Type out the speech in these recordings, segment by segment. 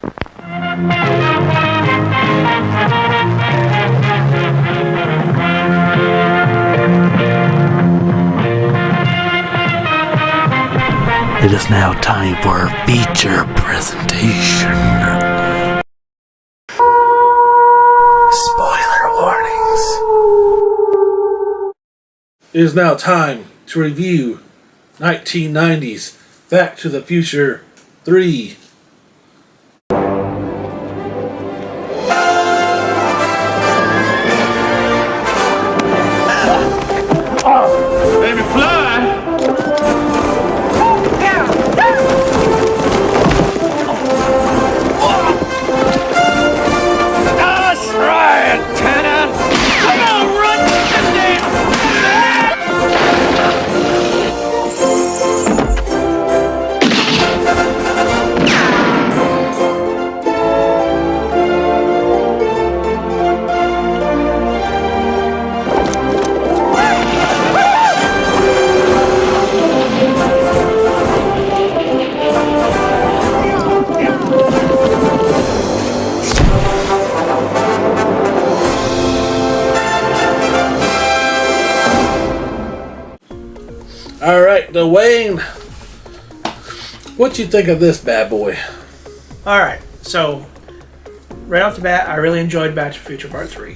It is now time for our feature presentation. Spoiler warnings. It is now time to review 1990's Back to the Future 3. Baby, fly! That's right, Lieutenant! Come on, run the damn! Alright, Dwayne, what you think of this bad boy? Alright, so right off the bat, I really enjoyed Back to the Future Part 3.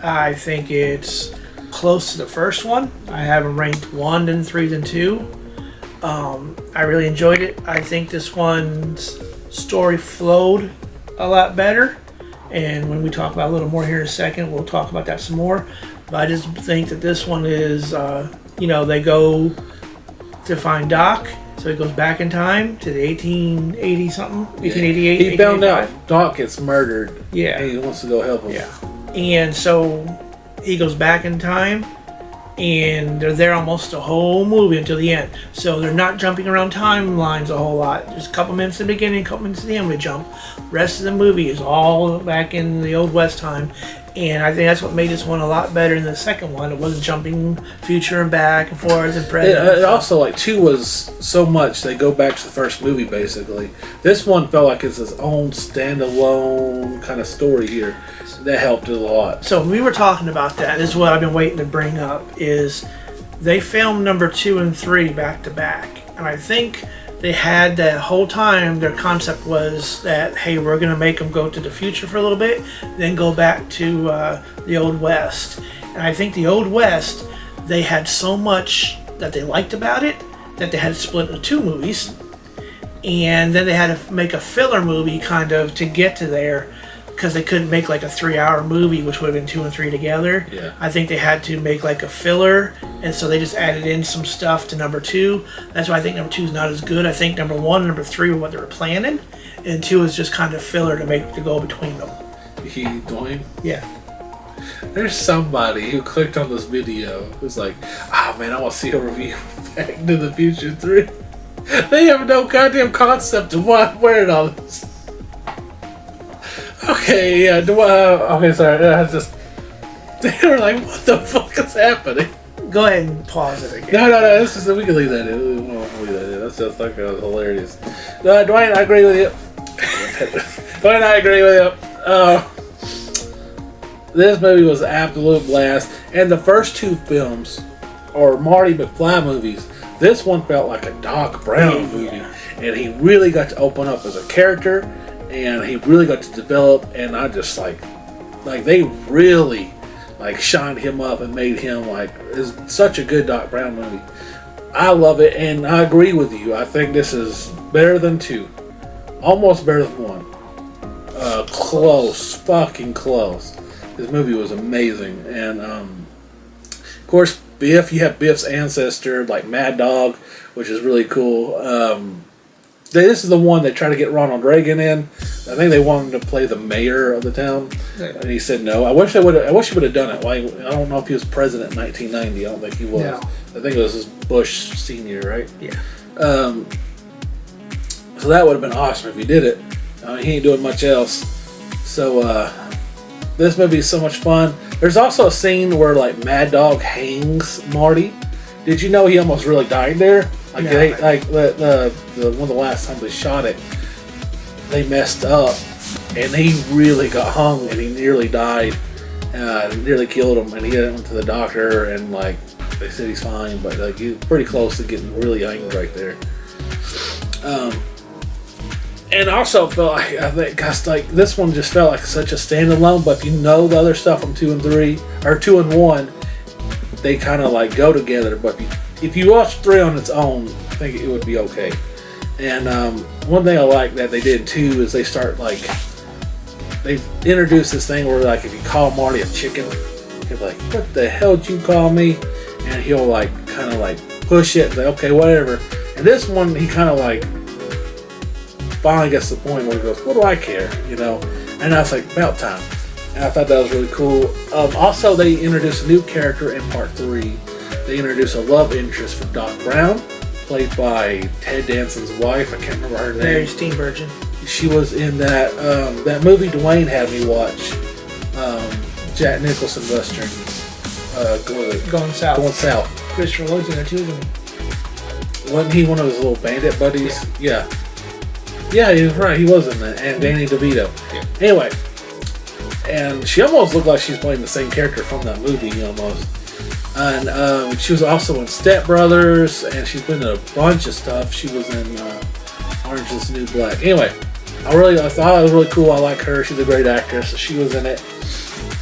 I think it's close to the first one. I have them ranked 1 and 3 than 2. I really enjoyed it. I think this one's story flowed a lot better. And when we talk about a little more here in a second, we'll talk about that some more. But I just think that this one is, they go to find Doc. So he goes back in time to the 1880 something, 1888. He found out Doc gets murdered. Yeah. And he wants to go help him. Yeah. And so he goes back in time, and they're there almost the whole movie until the end. So they're not jumping around timelines a whole lot. There's a couple minutes in the beginning, a couple minutes at the end we jump. Rest of the movie is all back in the Old West time. And I think that's what made this one a lot better than the second one. It wasn't jumping future and back and forwards and present. It also, 2 was so much, they go back to the first movie, basically. This one felt like it's his own standalone kind of story here. That helped it a lot. So when we were talking about that, this is what I've been waiting to bring up, is they filmed number 2 and 3 back to back. And I think they had that whole time, their concept was that, hey, we're going to make them go to the future for a little bit, then go back to the Old West. And I think the Old West, they had so much that they liked about it that they had to split into 2 movies. And then they had to make a filler movie kind of to get to there, because they couldn't make like a 3-hour movie, which would have been 2 and 3 together. Yeah. I think they had to make like a filler, and so they just added in some stuff to number 2. That's why I think number 2 is not as good. I think number 1 and number 3 were what they were planning, and 2 is just kind of filler to go between them. Dwayne? Yeah. There's somebody who clicked on this video who's like, oh man, I want to see a review of Back to the Future 3. They have no goddamn concept of why I'm wearing all this. Okay, yeah, okay, sorry, they were like, what the fuck is happening? Go ahead and pause it again. No, we can leave that in. We won't leave that in. That's just like, it was hilarious. Dwayne, I agree with you. Dwayne, I agree with you. This movie was an absolute blast, and the first 2 films are Marty McFly movies. This one felt like a Doc Brown movie, and he really got to open up as a character, and he really got to develop, and I just like they really shined him up and made him is such a good Doc Brown movie. I love it, and I agree with you. I think this is better than 2, almost better than 1. Close, fucking close. This movie was amazing, and of course, Biff. You have Biff's ancestor, like Mad Dog, which is really cool. This is the one they tried to get Ronald Reagan in. I think they wanted him to play the mayor of the town, and he said no. I wish he would have done it. I don't know if he was president in 1990. I don't think he was. No. I think it was Bush Senior, right? Yeah. So that would have been awesome if he did it. He ain't doing much else. So this movie is so much fun. There's also a scene where Mad Dog hangs Marty. Did you know he almost really died there? The one of the last times they shot it, they messed up, and he really got hung, and he nearly died, nearly killed him, and he went to the doctor, and like they said he's fine, but like he was pretty close to getting really angry right there. And also felt like, I think, gosh, like this one just felt like such a standalone. But if you know the other stuff from 2 and 3 or 2 and 1, they kind of like go together. But if you watch 3 on its own, I think it would be okay. And one thing I like that they did too is they introduced this thing where like if you call Marty a chicken, he's like, "What the hell did you call me?" And he'll like kind of like push it and say, "Okay, whatever." And this one, he kind of like finally gets to the point where he goes, "What do I care?" You know? And I was like, about time. And I thought that was really cool. Also, they introduced a new character in part 3. They introduced a love interest for Doc Brown, played by Ted Danson's wife. I can't remember her name. Mary Steenburgen. She was in that movie Dwayne had me watch. Jack Nicholson Western. Going South. Going South. Christopher Lloyd's in there too, isn't he? Wasn't he one of his little bandit buddies? Yeah. Yeah, he was right. He was in that. And Danny DeVito. Yeah. Anyway. And she almost looked like she's playing the same character from that movie, almost. And she was also in Step Brothers, and she's been in a bunch of stuff. She was in Orange is the New Black. Anyway, I thought it was really cool. I like her. She's a great actress. So she was in it.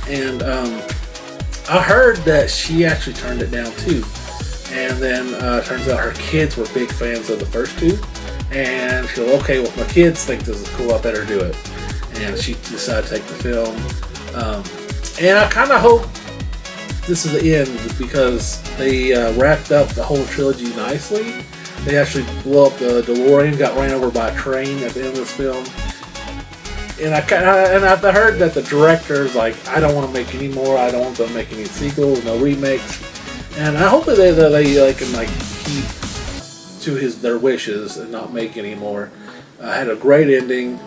And I heard that she actually turned it down too. And then turns out her kids were big fans of the first 2. And she was okay, well, if my kids think this is cool, I better do it. And she decided to take the film. And I kind of hope this is the end because they wrapped up the whole trilogy nicely. They actually blew up the DeLorean, got ran over by a train at the end of this film. And I've heard that the director's like, I don't want to make any more. I don't want them to make any sequels, no remakes. And I hope that they can like keep to their wishes and not make any more. Had a great ending.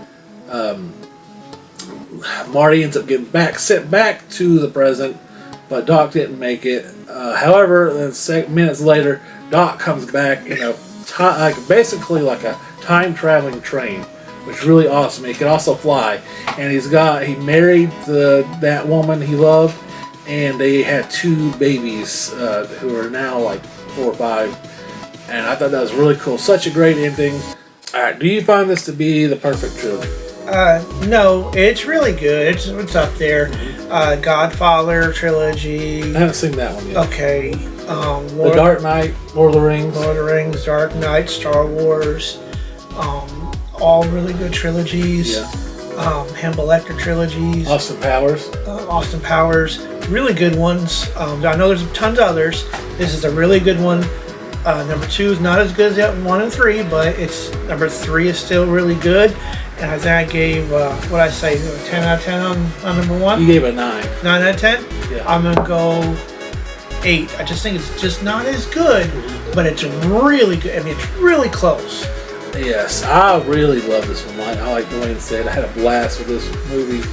Marty ends up getting sent back to the present, but Doc didn't make it. However, then minutes later, Doc comes back in basically like a time traveling train, which is really awesome. He can also fly, and he married that woman he loved, and they had 2 babies who are now like 4 or 5. And I thought that was really cool. Such a great ending. All right, do you find this to be the perfect trilogy? No, it's really good. It's up there. Godfather trilogy. I haven't seen that one yet. Okay. The Dark Knight, Lord of the Rings. Lord of the Rings, Dark Knight, Star Wars. All really good trilogies. Yeah. Hannibal Lecter trilogies. Austin Powers. Austin Powers. Really good ones. I know there's tons of others. This is a really good one. Number 2 is not as good as 1 and 3, but number 3 is still really good. And I think I gave, 10 out of 10 on number 1? You gave it a 9. 9 out of 10? Yeah. I'm going to go 8. I just think it's just not as good, but it's really good. I mean, it's really close. Yes, I really love this one. I like Dwayne said. I had a blast with this movie.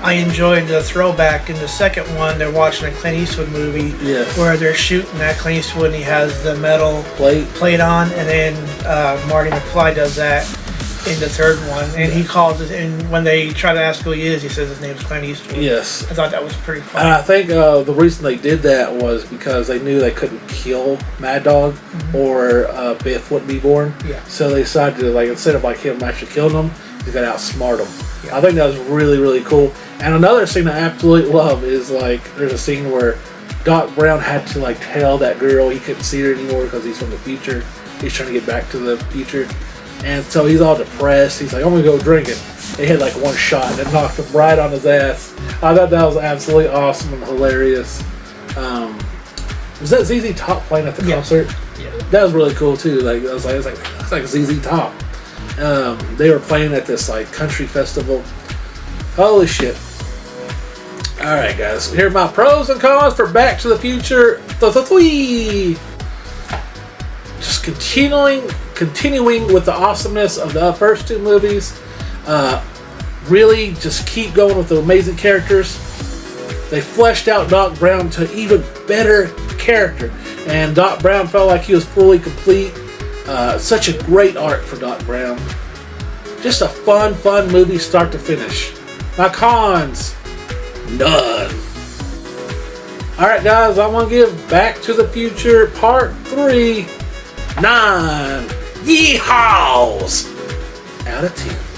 I enjoyed the throwback in the second one. They're watching a Clint Eastwood movie where they're shooting at Clint Eastwood and he has the metal plate on, and then Marty McFly does that in the third one, and he calls it, and when they try to ask who he is, he says his name's Clint Eastwood. Yes. I thought that was pretty fun. And I think the reason they did that was because they knew they couldn't kill Mad Dog or Biff wouldn't be born. Yeah. So they decided to, like, instead of like him actually killing him, he's got to outsmart him. Yeah. I think that was really, really cool. And another scene I absolutely love is like there's a scene where Doc Brown had to like tell that girl he couldn't see her anymore because he's from the future. He's trying to get back to the future. And so he's all depressed. He's like, I'm going to go drinking. They had like one shot and it knocked him right on his ass. I thought that was absolutely awesome and hilarious. Was that ZZ Top playing at the concert? Yeah. That was really cool too. Like I was like, looks like ZZ Top. They were playing at this like country festival. Holy shit. Alright guys, here are my pros and cons for Back to the Future 3. Just continuing with the awesomeness of the first 2 movies. Really just keep going with the amazing characters. They fleshed out Doc Brown to an even better character. And Doc Brown felt like he was fully complete. Such a great art for Doc Brown. Just a fun movie start to finish. My cons, none. Alright guys, I want to give Back to the Future Part 3 9 yeehaws out of 10.